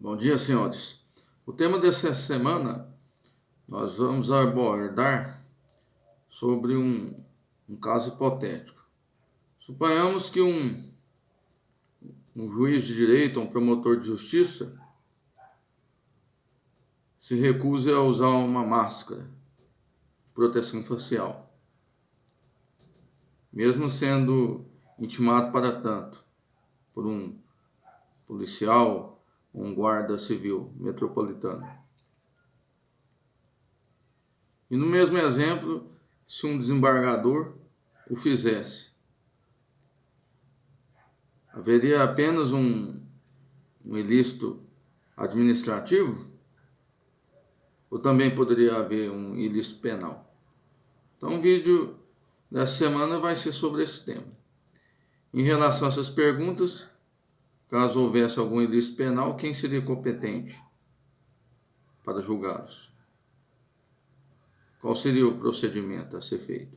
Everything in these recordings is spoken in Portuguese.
Bom dia, senhores. O tema dessa semana nós vamos abordar sobre um caso hipotético. Suponhamos que um juiz de direito, um promotor de justiça, se recuse a usar uma máscara de proteção facial, mesmo sendo intimado para tanto por um policial ou um guarda civil metropolitano. E no mesmo exemplo, se um desembargador o fizesse, haveria apenas um ilícito administrativo ou também poderia haver um ilícito penal? Então o vídeo dessa semana vai ser sobre esse tema. Em relação a essas perguntas, caso houvesse algum ilícito penal, quem seria competente para julgá-los? Qual seria o procedimento a ser feito?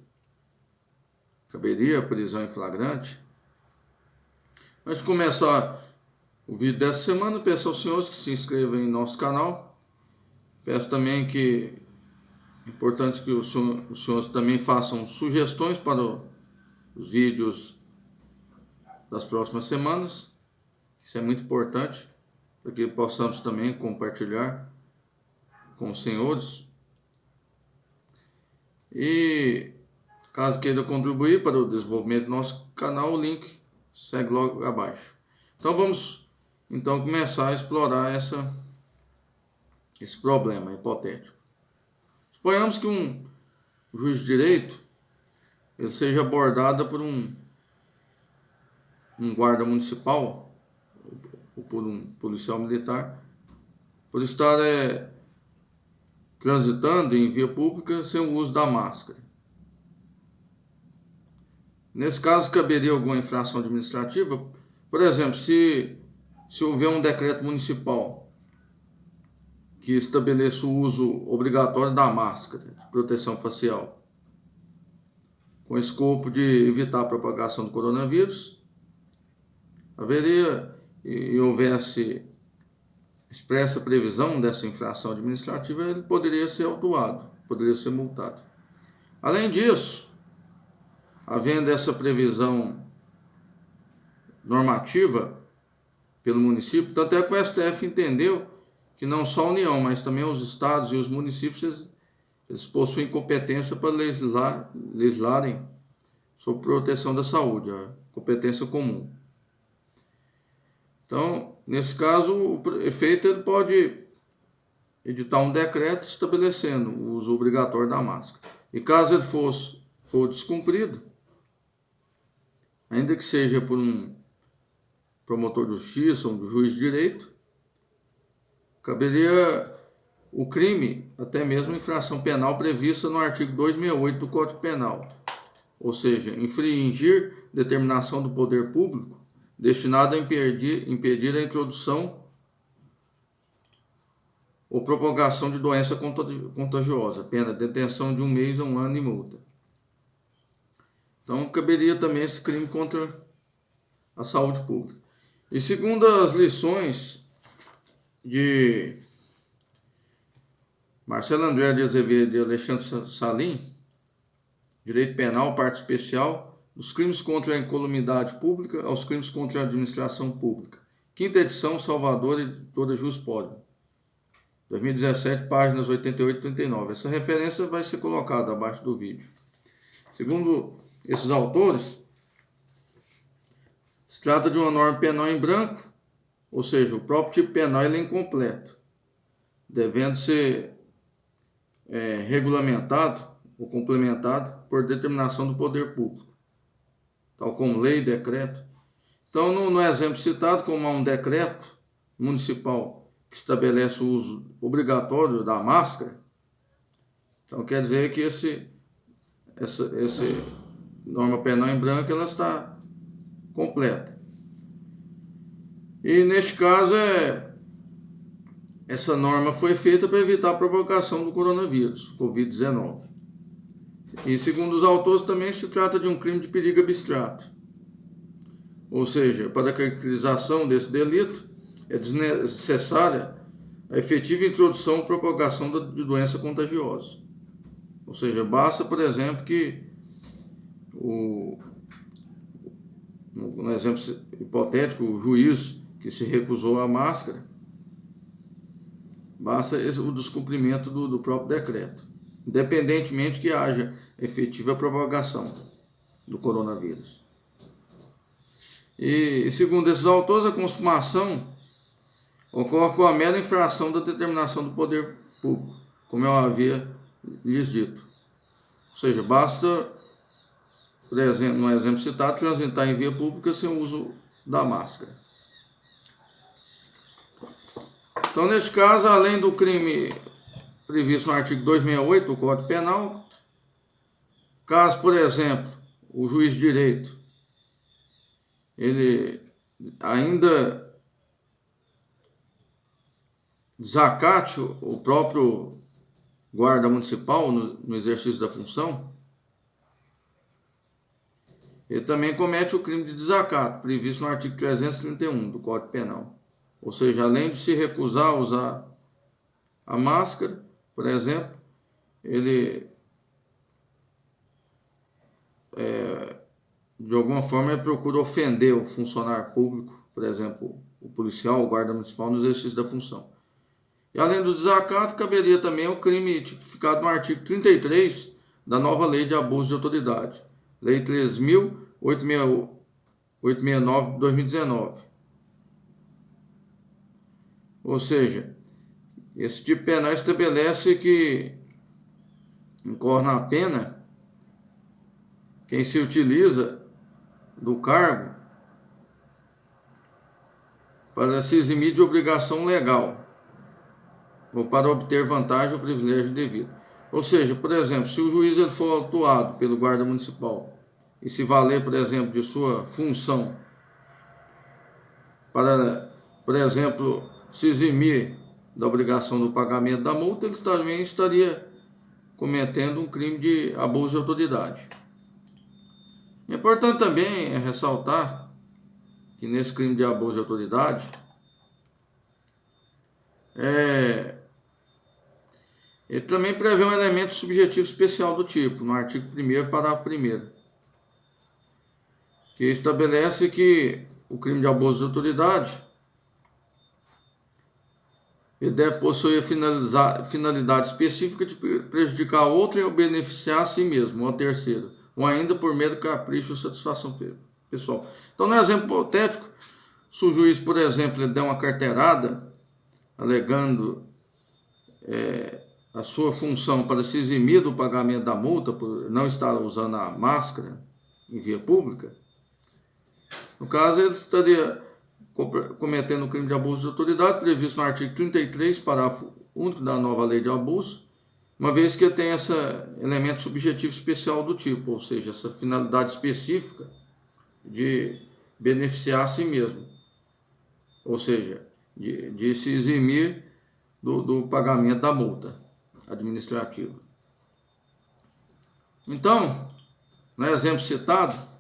Caberia a prisão em flagrante? Antes de começar o vídeo dessa semana, peço aos senhores que se inscrevam em nosso canal. Peço também que é importante que os senhores também façam sugestões para os vídeos das próximas semanas. Isso é muito importante para que possamos também compartilhar com os senhores. E caso queira contribuir para o desenvolvimento do nosso canal, o link segue logo abaixo. Então vamos começar a explorar esse problema hipotético. Suponhamos que um juiz de direito ele seja abordado por um guarda municipal ou por um policial militar por estar transitando em via pública sem o uso da máscara. Nesse caso, caberia alguma infração administrativa? Por exemplo, se houver um decreto municipal que estabeleça o uso obrigatório da máscara de proteção facial, com o escopo de evitar a propagação do coronavírus, haveria e houvesse expressa previsão dessa infração administrativa, ele poderia ser autuado, poderia ser multado. Além disso, havendo essa previsão normativa pelo município, tanto é que o STF entendeu que não só a União, mas também os estados e os municípios, eles possuem competência para legislarem sobre proteção da saúde, a competência comum. Então, nesse caso, o prefeito ele pode editar um decreto estabelecendo o uso obrigatório da máscara. E caso ele for descumprido, ainda que seja por um promotor de justiça, um juiz de direito, caberia o crime, até mesmo infração penal prevista no artigo 268 do Código Penal, ou seja, infringir determinação do poder público destinada a impedir a introdução ou propagação de doença contagiosa, pena detenção de 1 mês a 1 ano e multa. Então, caberia também esse crime contra a saúde pública. E segundo as lições de Marcelo André de Azevedo e Alexandre Salim, Direito Penal, parte especial, dos crimes contra a incolumidade pública aos crimes contra a administração pública. Quinta edição, Salvador, editora Juspoli. 2017, páginas 88 e 39. Essa referência vai ser colocada abaixo do vídeo. Segundo esses autores, se trata de uma norma penal em branco, ou seja, o próprio tipo penal ele é incompleto, devendo ser regulamentado ou complementado por determinação do poder público, tal como lei, decreto. Então, no exemplo citado, como há um decreto municipal que estabelece o uso obrigatório da máscara, então quer dizer que essa norma penal em branco ela está completa. E neste caso essa norma foi feita para evitar a propagação do coronavírus, Covid-19. E segundo os autores também se trata de um crime de perigo abstrato. Ou seja, para a caracterização desse delito, é desnecessária a efetiva introdução ou propagação de doença contagiosa. Ou seja, basta, por exemplo, que no exemplo hipotético, o juiz que se recusou à máscara, basta o descumprimento do próprio decreto, independentemente que haja efetiva propagação do coronavírus. E segundo esses autores, a consumação ocorre com a mera infração da determinação do poder público, como eu havia lhes dito. Ou seja, basta, por exemplo, no exemplo citado, transitar em via pública sem o uso da máscara. Então, neste caso, além do crime previsto no artigo 268 do Código Penal, caso, por exemplo, o juiz de direito, ele ainda desacate o próprio guarda municipal no exercício da função, ele também comete o crime de desacato, previsto no artigo 331 do Código Penal. Ou seja, além de se recusar a usar a máscara, por exemplo, ele de alguma forma ele procura ofender o funcionário público, por exemplo, o policial, o guarda municipal, no exercício da função. E além do desacato, caberia também o crime tipificado no artigo 33 da nova Lei de Abuso de Autoridade, Lei 13.869 de 2019. Ou seja, esse tipo penal estabelece que incorre na pena quem se utiliza do cargo para se eximir de obrigação legal ou para obter vantagem ou privilégio devido. Ou seja, por exemplo, se o juiz ele for autuado pelo guarda municipal e se valer, por exemplo, de sua função para, por exemplo, se eximir da obrigação do pagamento da multa, ele também estaria cometendo um crime de abuso de autoridade. É importante também ressaltar que nesse crime de abuso de autoridade, ele também prevê um elemento subjetivo especial do tipo, no artigo 1º, parágrafo 1º, que estabelece que o crime de abuso de autoridade ele deve possuir finalidade específica de prejudicar outrem ou beneficiar a si mesmo ou a terceiro, ou ainda por mero capricho ou satisfação pessoal. Então, no exemplo hipotético, se o juiz, por exemplo, ele der uma carteirada alegando a sua função para se eximir do pagamento da multa por não estar usando a máscara em via pública, no caso ele estaria cometendo o crime de abuso de autoridade previsto no artigo 33, parágrafo único da nova lei de abuso, uma vez que tem esse elemento subjetivo especial do tipo, ou seja, essa finalidade específica de beneficiar a si mesmo, ou seja, de se eximir do pagamento da multa administrativa. Então, no exemplo citado,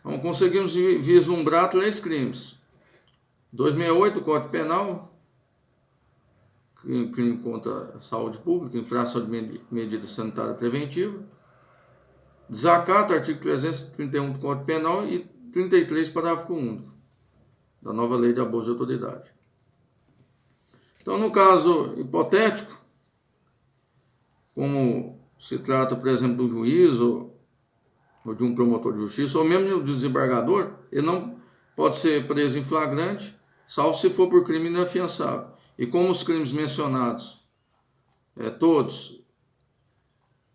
então, conseguimos vislumbrar 3 crimes. 268, Código Penal, crime contra a saúde pública, infração de medida sanitária preventiva. Desacato, artigo 331 do Código Penal e 33, parágrafo único da nova Lei de Abuso de Autoridade. Então, no caso hipotético, como se trata, por exemplo, do juiz ou de um promotor de justiça, ou mesmo do desembargador, ele não pode ser preso em flagrante, salvo se for por crime inafiançável. E como os crimes mencionados, todos,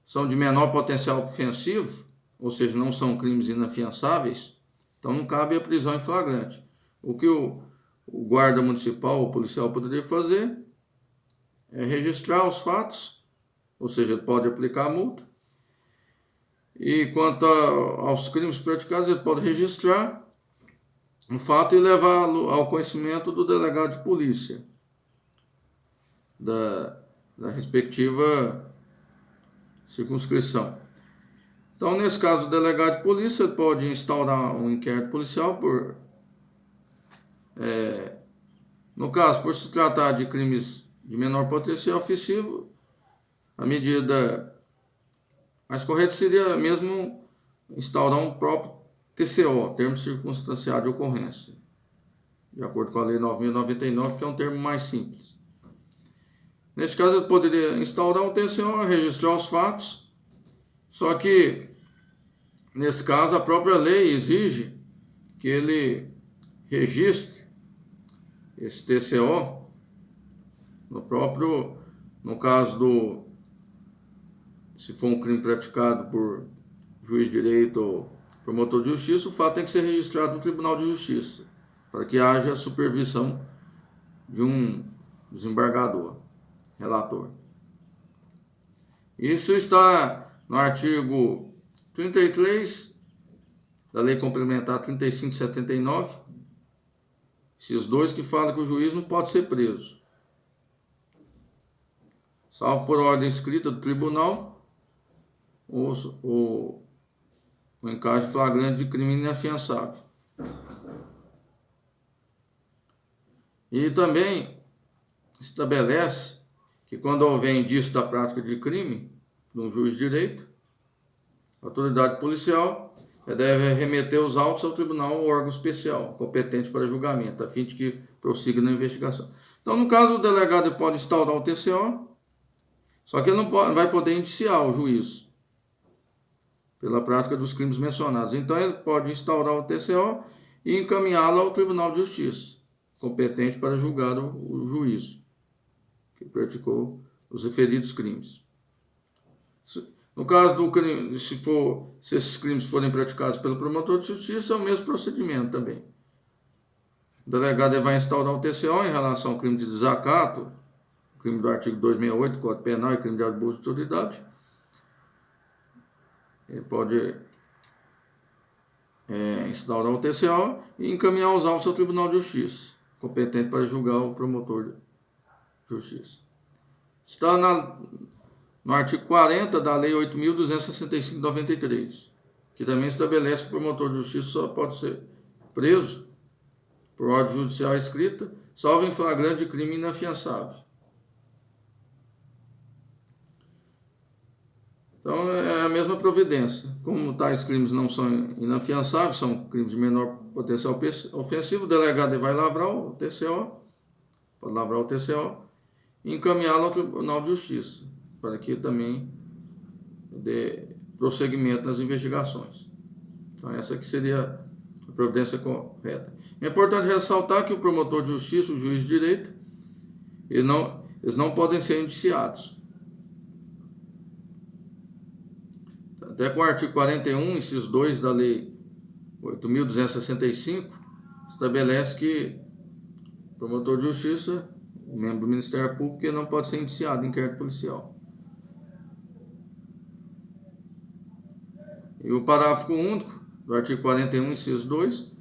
são de menor potencial ofensivo, ou seja, não são crimes inafiançáveis, então não cabe a prisão em flagrante. O que o guarda municipal ou policial poderia fazer é registrar os fatos, ou seja, ele pode aplicar a multa. E quanto aos crimes praticados, ele pode registrar o fato e levá-lo ao conhecimento do delegado de polícia da respectiva circunscrição. Então, nesse caso, o delegado de polícia pode instaurar um inquérito policial por No caso, por se tratar de crimes de menor potencial ofensivo, a medida mais correta seria mesmo instaurar um próprio TCO, termo circunstanciado de ocorrência, de acordo com a Lei 9.099, que é um termo mais simples. Neste caso, ele poderia instaurar um TCO, registrar os fatos, só que, nesse caso, a própria lei exige que ele registre esse TCO no caso se for um crime praticado por juiz de direito ou promotor de justiça, o fato tem que ser registrado no Tribunal de Justiça, para que haja supervisão de um desembargador, relator. Isso está no artigo 33 da Lei Complementar 3579, esses dois que falam que o juiz não pode ser preso, salvo por ordem escrita do tribunal ou em caso flagrante de crime inafiançável. E também estabelece que quando houver indício da prática de crime de um juiz de direito, a autoridade policial deve remeter os autos ao tribunal ou órgão especial competente para julgamento, a fim de que prossiga na investigação. Então, no caso, o delegado pode instaurar o TCO, só que ele não vai poder indiciar o juiz pela prática dos crimes mencionados. Então, ele pode instaurar o TCO e encaminhá-lo ao Tribunal de Justiça, competente para julgar o juiz que praticou os referidos crimes. No caso do crime, se esses crimes forem praticados pelo promotor de justiça, é o mesmo procedimento também. O delegado vai instaurar o TCO em relação ao crime de desacato, crime do artigo 268 do Código Penal e crime de abuso de autoridade. Ele pode instaurar o TCO e encaminhar os autos ao Tribunal de Justiça, competente para julgar o promotor de justiça. Está no artigo 40 da Lei 8.265 de 93, que também estabelece que o promotor de justiça só pode ser preso por ordem judicial escrita, salvo em flagrante de crime inafiançável. Então, é a mesma providência. Como tais crimes não são inafiançáveis, são crimes de menor potencial ofensivo, o delegado vai lavrar o TCO, pode lavrar o TCO e encaminhá-lo ao Tribunal de Justiça, para que também dê prosseguimento nas investigações. Então, essa aqui seria a providência correta. É importante ressaltar que o promotor de justiça, o juiz de direito, eles não podem ser indiciados. Até com o artigo 41, inciso 2 da Lei 8.265, estabelece que o promotor de justiça, membro do Ministério Público, ele não pode ser indiciado em inquérito policial. E o parágrafo único do artigo 41, inciso 2,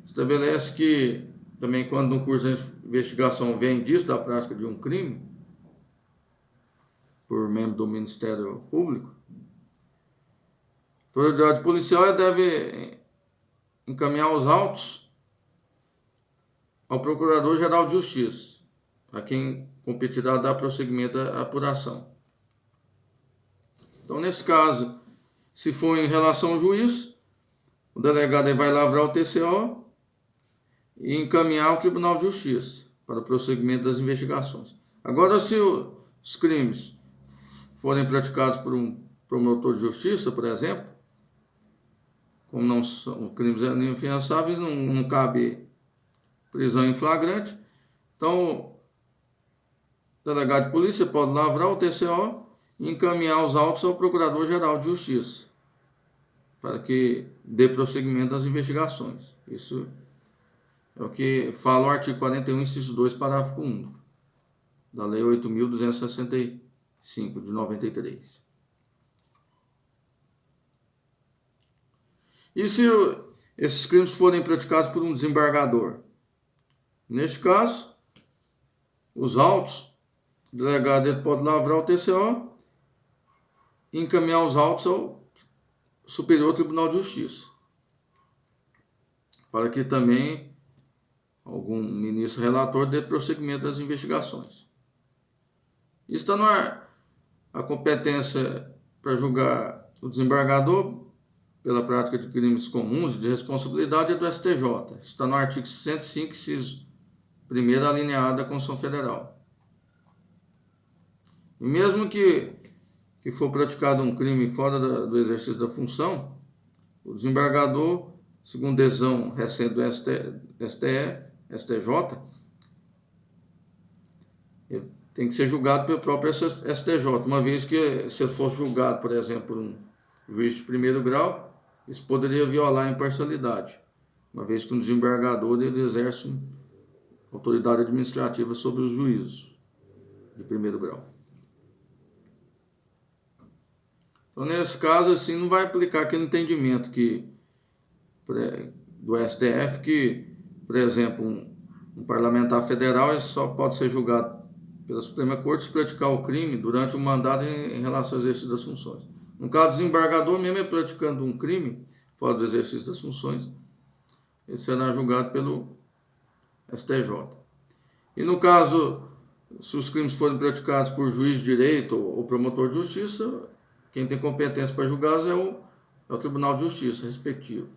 estabelece que também quando no curso da investigação vem indício da prática de um crime por membro do Ministério Público, a autoridade policial deve encaminhar os autos ao Procurador-Geral de Justiça, a quem competirá dar prosseguimento à apuração. Então, nesse caso, se for em relação ao juiz, o delegado vai lavrar o TCO e encaminhar ao Tribunal de Justiça para o prosseguimento das investigações. Agora, se os crimes forem praticados por um promotor de justiça, por exemplo, como não são crimes inafiançáveis, não cabe prisão em flagrante, então o delegado de polícia pode lavrar o TCO e encaminhar os autos ao Procurador-Geral de Justiça, para que dê prosseguimento das investigações. Isso é o que fala o artigo 41, inciso 2, parágrafo único, da Lei 8.265, de 93. E se esses crimes forem praticados por um desembargador? Neste caso, os autos, o delegado pode lavrar o TCO e encaminhar os autos ao Superior Tribunal de Justiça, para que também algum ministro relator dê prosseguimento das investigações. Está no ar a competência para julgar o desembargador pela prática de crimes comuns de responsabilidade é do STJ. Está no artigo 105, inciso 1º, alineado da Constituição Federal. E mesmo que for praticado um crime fora do exercício da função, o desembargador, segundo decisão recente do STJ, ele tem que ser julgado pelo próprio STJ, uma vez que se ele fosse julgado, por exemplo, por um juiz de primeiro grau, isso poderia violar a imparcialidade, uma vez que um desembargador ele exerce autoridade administrativa sobre os juízos de primeiro grau. Então, nesse caso, assim, não vai aplicar aquele entendimento do STF que, por exemplo, um parlamentar federal ele só pode ser julgado pela Suprema Corte se praticar o crime durante o mandato em relação ao exercício das funções. No caso do desembargador, mesmo ele praticando um crime fora do exercício das funções, ele será julgado pelo STJ. E no caso, se os crimes forem praticados por juiz de direito ou promotor de justiça, quem tem competência para julgá-los é o Tribunal de Justiça respectivo.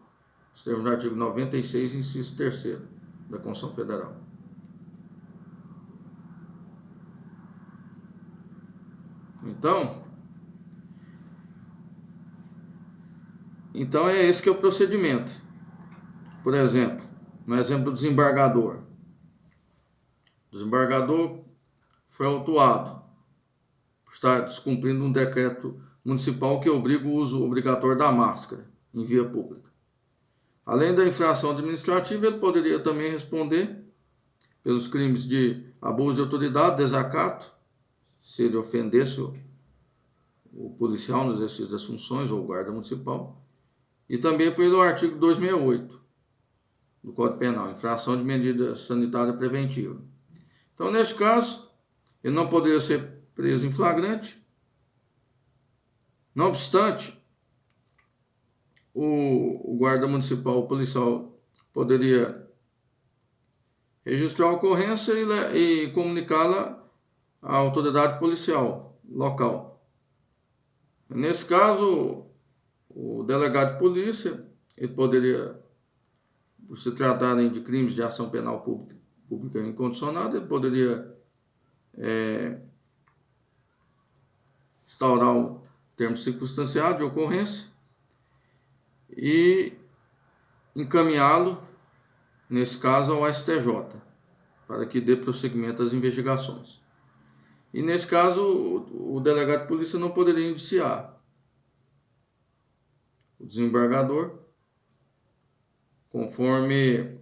Isso termos no artigo 96, inciso 3º da Constituição Federal. Então é esse que é o procedimento. Por exemplo, no exemplo do desembargador. O desembargador foi autuado por estar descumprindo um decreto municipal que obriga o uso obrigatório da máscara em via pública. Além da infração administrativa, ele poderia também responder pelos crimes de abuso de autoridade, desacato, se ele ofendesse o policial no exercício das funções ou o guarda municipal, e também pelo artigo 268 do Código Penal, infração de medida sanitária preventiva. Então, neste caso, ele não poderia ser preso em flagrante. Não obstante, o guarda municipal, o policial, poderia registrar a ocorrência e comunicá-la à autoridade policial local. Nesse caso, o delegado de polícia, ele poderia, por se tratarem de crimes de ação penal pública incondicionada, ele poderia instaurar um termo circunstanciado de ocorrência e encaminhá-lo, nesse caso, ao STJ, para que dê prosseguimento às investigações. E, nesse caso, o delegado de polícia não poderia indiciar o desembargador, conforme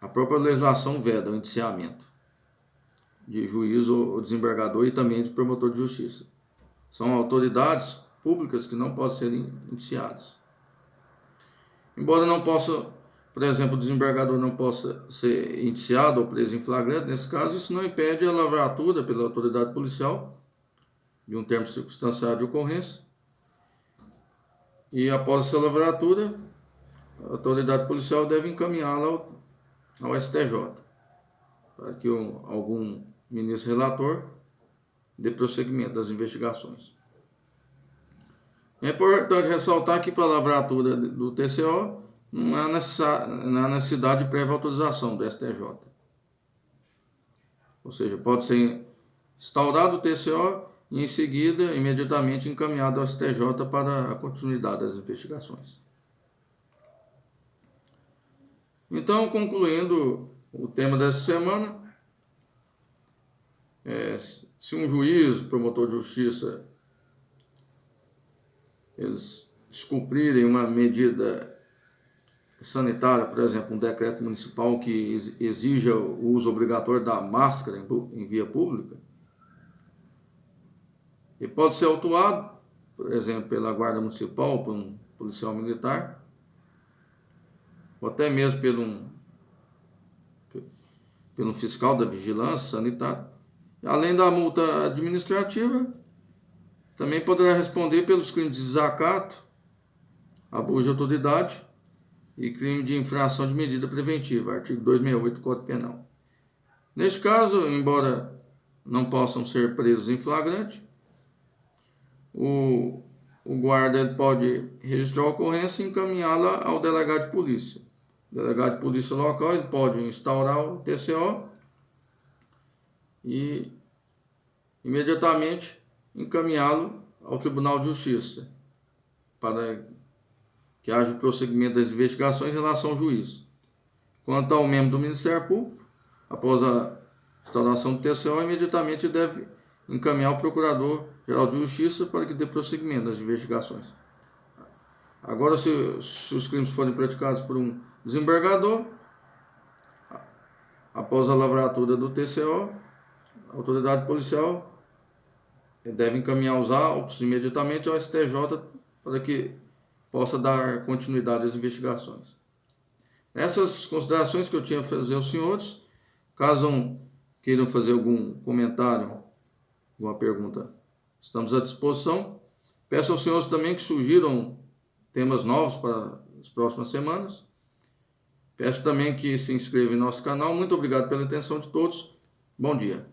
a própria legislação veda o indiciamento de juiz ou desembargador e também de promotor de justiça. São autoridades públicas que não podem ser indiciadas. Embora não possa, por exemplo, o desembargador não possa ser indiciado ou preso em flagrante, nesse caso, isso não impede a lavratura pela autoridade policial de um termo circunstanciado de ocorrência. E após essa lavratura, a autoridade policial deve encaminhá-la ao STJ, para que algum ministro relator dê prosseguimento das investigações. É importante ressaltar que para a lavratura do TCO não há necessidade de prévia autorização do STJ. Ou seja, pode ser instaurado o TCO e em seguida, imediatamente encaminhado ao STJ para a continuidade das investigações. Então, concluindo o tema dessa semana, se um juiz, promotor de justiça, eles descumprirem uma medida sanitária, por exemplo, um decreto municipal que exija o uso obrigatório da máscara em via pública, ele pode ser autuado, por exemplo, pela guarda municipal, por um policial militar, ou até mesmo pelo fiscal da vigilância sanitária. Além da multa administrativa, também poderá responder pelos crimes de desacato abuso de autoridade e crime de infração de medida preventiva, artigo 268 do Código Penal. Neste caso, embora não possam ser presos em flagrante, o guarda ele pode registrar a ocorrência e encaminhá-la ao delegado de polícia. O delegado de polícia local ele pode instaurar o TCO e imediatamente encaminhá-lo ao Tribunal de Justiça para que haja o prosseguimento das investigações em relação ao juiz. Quanto ao membro do Ministério Público, após a instauração do TCO, imediatamente deve encaminhar ao Procurador-Geral de Justiça para que dê prosseguimento das investigações. Agora, se os crimes forem praticados por um desembargador, após a lavratura do TCO, a autoridade policial deve encaminhar os autos imediatamente ao STJ para que possa dar continuidade às investigações. Essas considerações que eu tinha a fazer aos senhores. Caso queiram fazer algum comentário, alguma pergunta, estamos à disposição. Peço aos senhores também que sugiram temas novos para as próximas semanas. Peço também que se inscrevam em nosso canal. Muito obrigado pela atenção de todos. Bom dia.